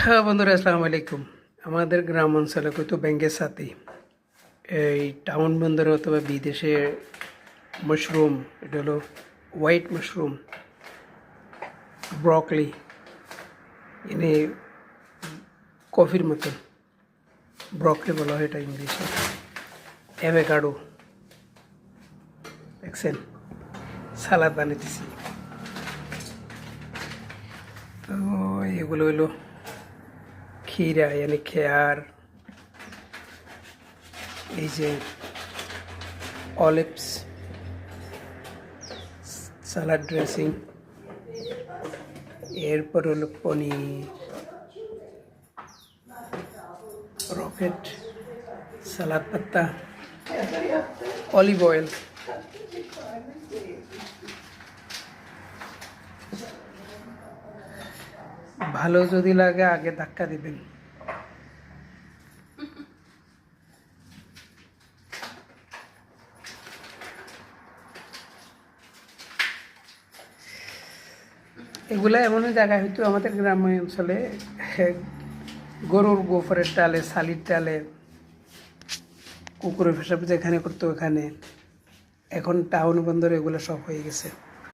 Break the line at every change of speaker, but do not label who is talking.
হ্যাঁ বন্ধুরা, আসসালামু আলাইকুম। আমাদের গ্রাম অঞ্চলে কিন্তু ব্যাংকের সাথে এই টাউন বন্দরে অথবা বিদেশে মাশরুম, এটা হলো হোয়াইট মাশরুম, ব্রকলি, এনে কফির মতন ব্রকলি বলা হয় এটা ইংলিশে। অ্যাভোকাডো দেখছেন, সালাদ বানিয়েছি। তো এগুলো হলো खीरा यानी খেয়ার, এই যে অলিভস, সালাদ ড্রেসিং, এরপর হলো পনির, রকেট, সালাদ পাত্তা, অলিভ অয়েল। ভালো যদি লাগে আগে ধাক্কা দিবেন। এগুলা এমন জায়গায় হয়তো আমাদের গ্রাম্য অঞ্চলে গরুর গোফরের টালে, শালির টালে, কুকুরের পেশাব যেখানে করতো ওখানে। এখন টাউন বন্দরে এগুলো সব হয়ে গেছে।